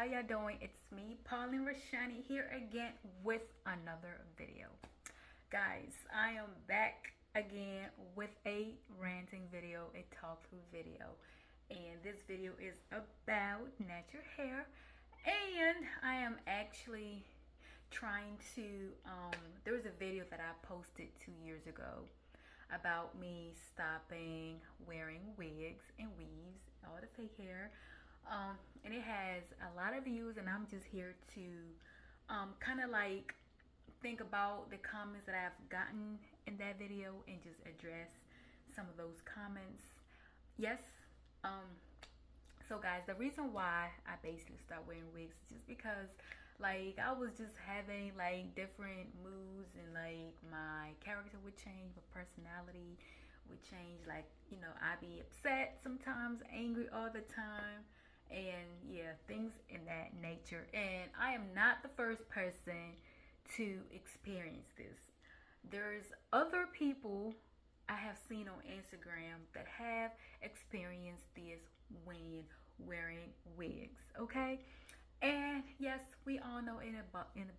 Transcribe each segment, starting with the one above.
how y'all doing? It's me, Naturally-Roshani, here again with another video. Guys, I am back again with a ranting video, a talk through video. And this video is about natural hair. And I am actually trying to, there was a video that I posted 2 years ago about me stopping wearing wigs and weaves, all the fake hair. And it has a lot of views, and I'm just here to kind of like think about the comments that I've gotten in that video and just address some of those comments. Yes. So guys, the reason why I basically stopped wearing wigs is just because like I was just having like different moods, and like my character would change, my personality would change. Like, you know, I'd be upset sometimes, angry all the time, and yeah, things in that nature. And I am not the first person to experience this. There's other people I have seen on Instagram that have experienced this when wearing wigs, okay? And yes, we all know in the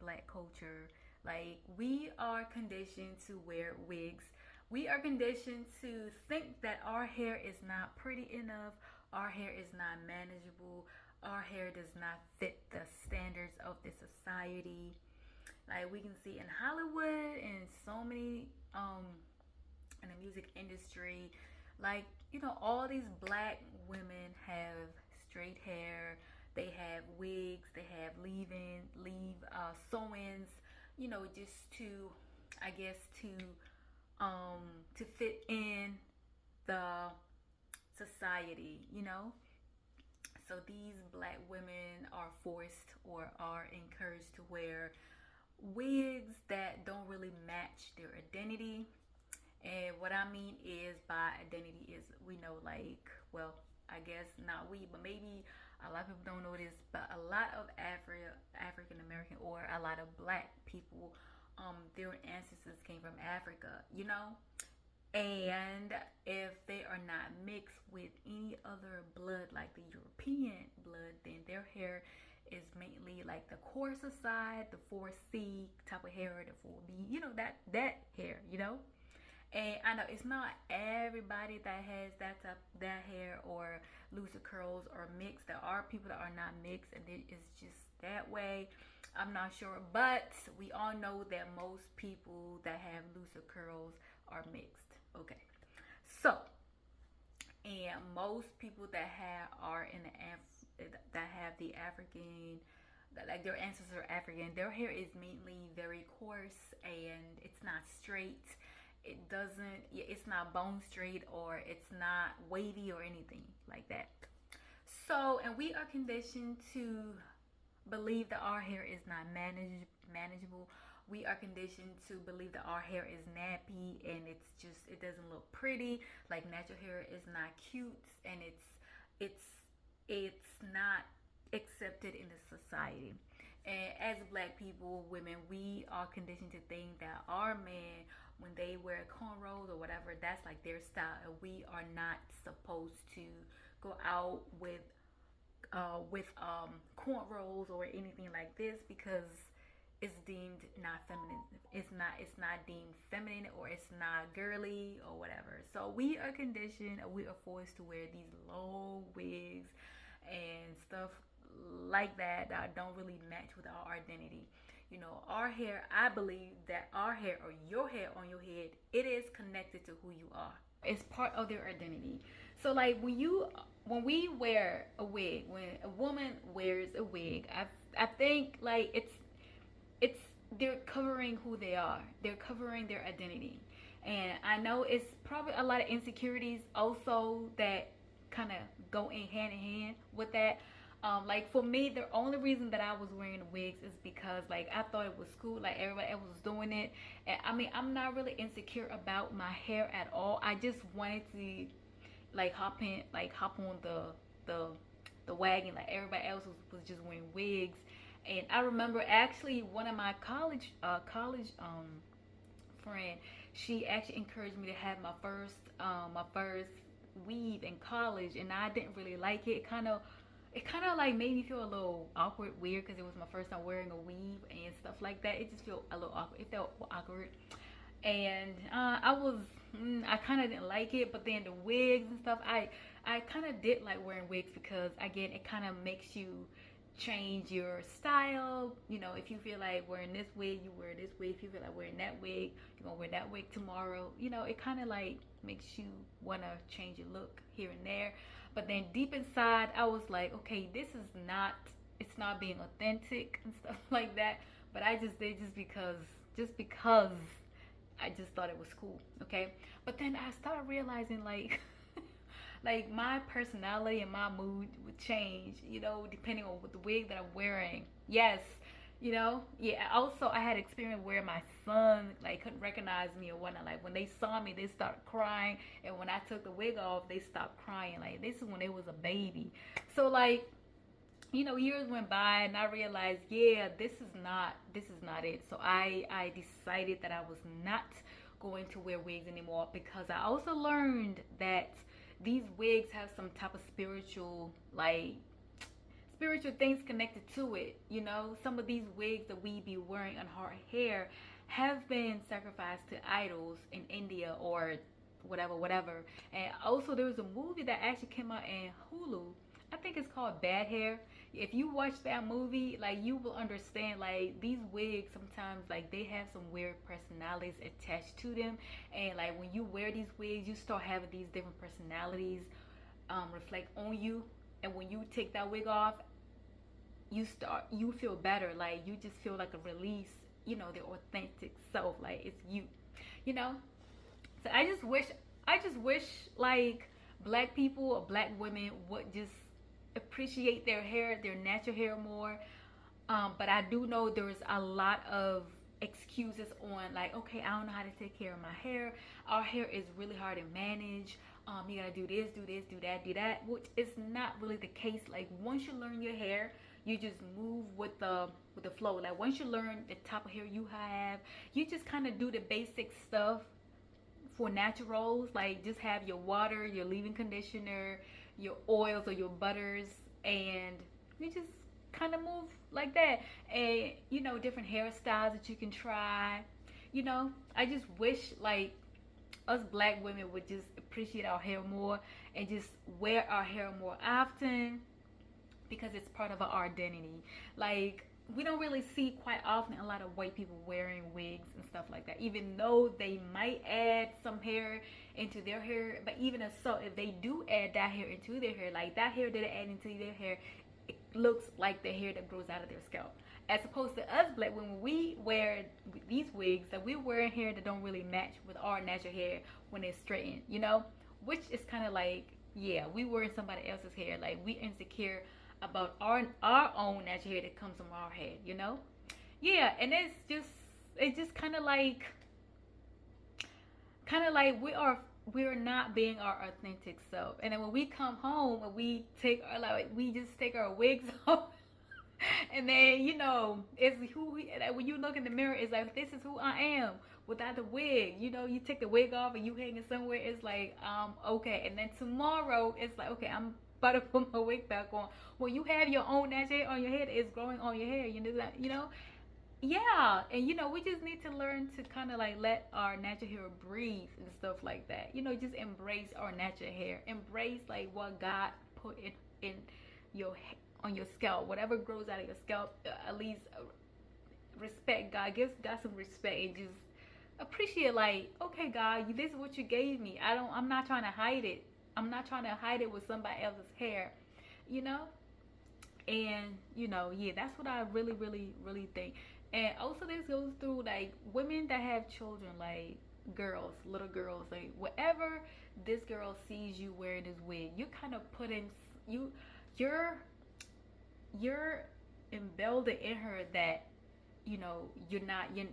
black culture, like, we are conditioned to wear wigs. We are conditioned to think that our hair is not pretty enough, our hair is not manageable, our hair does not fit the standards of the society. Like, we can see in Hollywood and so many in the music industry, like, you know, all these black women have straight hair, they have wigs, they have sew-ins, you know, just to, I guess, to fit in the society, you know. So these black women are forced or are encouraged to wear wigs that don't really match their identity. And what I mean is by identity is, we know, like, well, I guess not we, but maybe a lot of people don't know this, but a lot of African American, or a lot of black people, their ancestors came from Africa, you know. And if they are not mixed with any other blood, like the European blood, then their hair is mainly like the coarser side, the 4C type of hair, the 4B, you know, that hair, you know. And I know it's not everybody that has that hair, or looser curls, or mixed. There are people that are not mixed, and it's just that way. I'm not sure, but we all know that most people that have looser curls are mixed. Okay, so, and most people that have the African, like their ancestors are African, their hair is mainly very coarse, and it's not straight. It's not bone straight, or it's not wavy or anything like that. So, and we are conditioned to believe that our hair is not manageable. We are conditioned to believe that our hair is nappy, and it doesn't look pretty. Like, natural hair is not cute, and it's not accepted in the society. And as black people, women, we are conditioned to think that our men, when they wear cornrows or whatever, that's like their style, and we are not supposed to go out with cornrows or anything like this, because it's deemed not feminine. It's not deemed feminine, or it's not girly or whatever. So we are conditioned, or we are forced to wear these long wigs and stuff like that don't really match with our identity. You know, our hair, I believe that our hair, or your hair on your head, it is connected to who you are. It's part of their identity. So like, when we wear a wig, when a woman wears a wig, I think like it's they're covering who they are. They're covering their identity. And I know it's probably a lot of insecurities also that kind of go in hand with that. Like, for me, the only reason that I was wearing wigs is because, like, I thought it was cool, like everybody else was doing it. And I mean, I'm not really insecure about my hair at all. I just wanted to like hop on the wagon like everybody else was just wearing wigs. And I remember actually one of my college friend, she actually encouraged me to have my first weave in college, and I didn't really like it. it kind of like made me feel a little awkward, weird, because it was my first time wearing a weave and stuff like that. It just felt a little awkward. It felt awkward, and I kind of didn't like it. But then the wigs and stuff, I kind of did like wearing wigs because again, it kind of makes you change your style. You know, if you feel like wearing this wig, you wear this wig. If you feel like wearing that wig, you're gonna wear that wig tomorrow. You know, it kind of like makes you want to change your look here and there. But then deep inside, I was like, okay, this is not, it's not being authentic and stuff like that. But I just did just because I just thought it was cool, okay? But then I started realizing like like my personality and my mood would change, you know, depending on what the wig that I'm wearing. Yes, you know, yeah. Also, I had experience where my son like couldn't recognize me or whatnot. Like when they saw me, they started crying, and when I took the wig off, they stopped crying. Like this is when they was a baby. So like, you know, years went by, and I realized, yeah, this is not it. So I decided that I was not going to wear wigs anymore, because I also learned that these wigs have some type of spiritual things connected to it. You know, some of these wigs that we be wearing on our hair have been sacrificed to idols in India or whatever. And also there was a movie that actually came out in Hulu. I think it's called Bad Hair. If you watch that movie, like, you will understand, like, these wigs sometimes, like, they have some weird personalities attached to them. And like when you wear these wigs, you start having these different personalities reflect on you. And when you take that wig off, you feel better. Like you just feel like a release, you know, the authentic self. Like it's you know. So I just wish like black people or black women would just appreciate their hair, their natural hair more. But I do know there's a lot of excuses on like, okay, I don't know how to take care of my hair. Our hair is really hard to manage. You gotta do this, do that, which is not really the case. Like once you learn your hair, you just move with the flow. Like once you learn the type of hair you have, you just kind of do the basic stuff for naturals. Like just have your water, your leave-in conditioner, your oils or your butters, and you just kind of move like that. And you know, different hairstyles that you can try. You know, I just wish like us black women would just appreciate our hair more and just wear our hair more often, because it's part of our identity. Like we don't really see quite often a lot of white people wearing wigs and stuff like that, even though they might add some hair into their hair. But even so, if they do add that hair into their hair, like that hair that they add into their hair, it looks like the hair that grows out of their scalp. As opposed to us black women, we wear these wigs that we're wearing hair that don't really match with our natural hair when it's straightened, you know? Which is kind of like, yeah, we wearing somebody else's hair. Like we insecure about our own natural hair that comes from our head, you know? Yeah, and it's just kind of like we're not being our authentic self. And then when we come home and we just take our wigs off, and then, you know, it's who we, like, when you look in the mirror, it's like, this is who I am without the wig. You know, you take the wig off and you hanging somewhere, it's like, okay. And then tomorrow it's like, okay, I'm about to put my wig back on. When you have your own natural hair on your head, it's growing on your hair, you know that, you know? Yeah. And you know, we just need to learn to kind of like let our natural hair breathe and stuff like that. You know, just embrace our natural hair. Embrace like what God put in your on your scalp. Whatever grows out of your scalp, at least respect God. Give God some respect and just appreciate, like, okay, God, this is what you gave me. I'm not trying to hide it. I'm not trying to hide it with somebody else's hair, you know? And, you know, yeah, that's what I really, really, really think. And also this goes through, like, women that have children, like, girls, little girls, like, whatever this girl sees you wearing this wig, you kind of put in, you're embedded in her that, you know,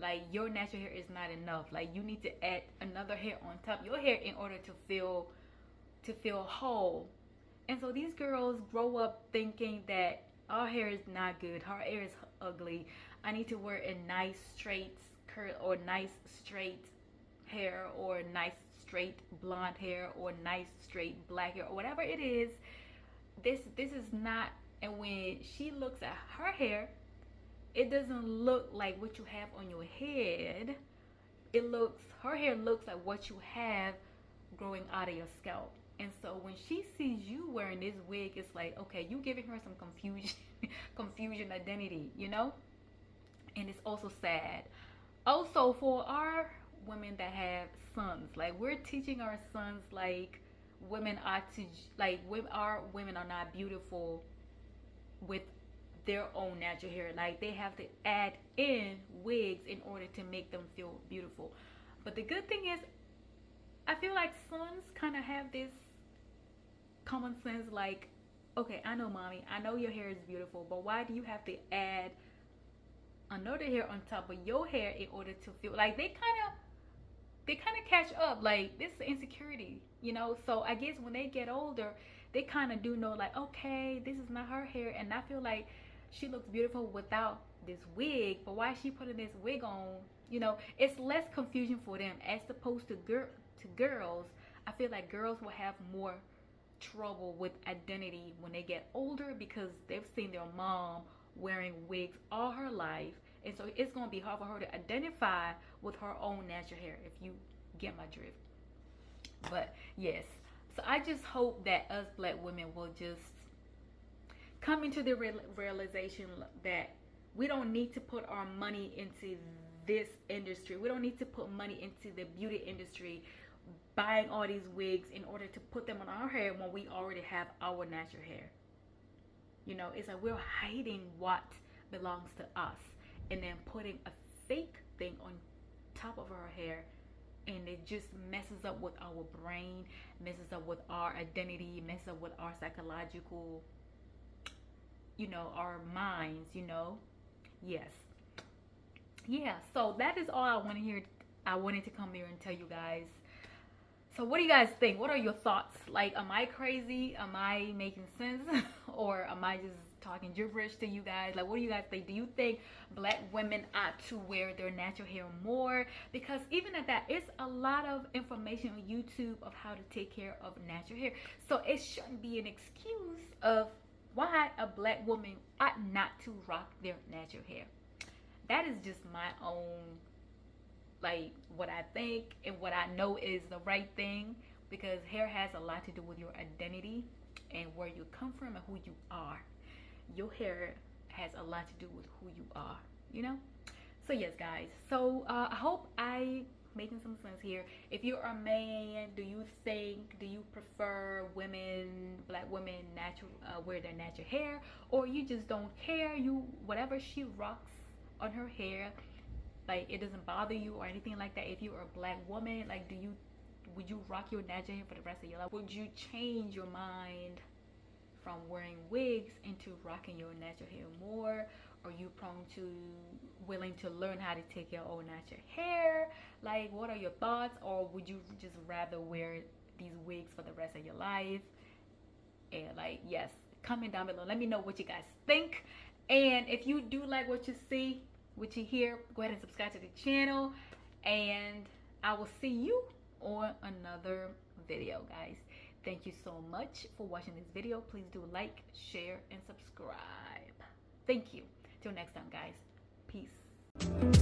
like, your natural hair is not enough. Like, you need to add another hair on top of your hair in order to feel whole. And so these girls grow up thinking that our hair is not good, our hair is ugly, I need to wear a nice straight curl, or nice straight hair, or nice straight blonde hair, or nice straight black hair, or whatever it is. This is not And when she looks at her hair, it doesn't look like what you have on your head. Her hair looks like what you have growing out of your scalp. And so when she sees you wearing this wig, it's like, okay, you giving her some confusion identity, you know? And it's also sad. Also, for our women that have sons, like, we're teaching our sons, like, women are to, like, our women are not beautiful with their own natural hair. Like, they have to add in wigs in order to make them feel beautiful. But the good thing is, I feel like sons kind of have this common sense, like, okay, I know, mommy, I know your hair is beautiful, but why do you have to add another hair on top of your hair in order to feel like they kind of catch up? Like, this is insecurity, you know? So I guess when they get older, they kind of do know, like, okay, this is not her hair, and I feel like she looks beautiful without this wig, but why is she putting this wig on? You know, it's less confusion for them as opposed to girls. I feel like girls will have more trouble with identity when they get older because they've seen their mom wearing wigs all her life, and so it's going to be hard for her to identify with her own natural hair, if you get my drift. But yes, so I just hope that us black women will just come into the realization that we don't need to put our money into this industry. We don't need to put money into the beauty industry, buying all these wigs in order to put them on our hair when we already have our natural hair. You know, it's like we're hiding what belongs to us and then putting a fake thing on top of our hair, and it just messes up with our brain, messes up with our identity, messes up with our psychological, you know, our minds, you know. Yes. Yeah, so that is all I wanted to come here and tell you guys. So what do you guys think? What are your thoughts? Like, am I crazy? Am I making sense? Or am I just talking gibberish to you guys? Like, what do you guys think? Do you think black women ought to wear their natural hair more? Because even at that, it's a lot of information on YouTube of how to take care of natural hair. So it shouldn't be an excuse of why a black woman ought not to rock their natural hair. That is just my own, like, what I think and what I know is the right thing, because hair has a lot to do with your identity and where you come from and who you are. Your hair has a lot to do with who you are, you know? So yes, guys, so I hope I making some sense here. If you're a man, do you prefer black women wear their natural hair, or you just don't care? Whatever she rocks on her hair, like, it doesn't bother you or anything like that? If you're a black woman, like, would you rock your natural hair for the rest of your life? Would you change your mind from wearing wigs into rocking your natural hair more? Are you willing to learn how to take your own natural hair? Like, what are your thoughts? Or would you just rather wear these wigs for the rest of your life? And, like, yes, comment down below, let me know what you guys think. And if you do like what you see, what you hear, go ahead and subscribe to the channel, and I will see you on another video, guys. Thank you so much for watching this video. Please do like, share, and subscribe. Thank you. Till next time, guys. Peace.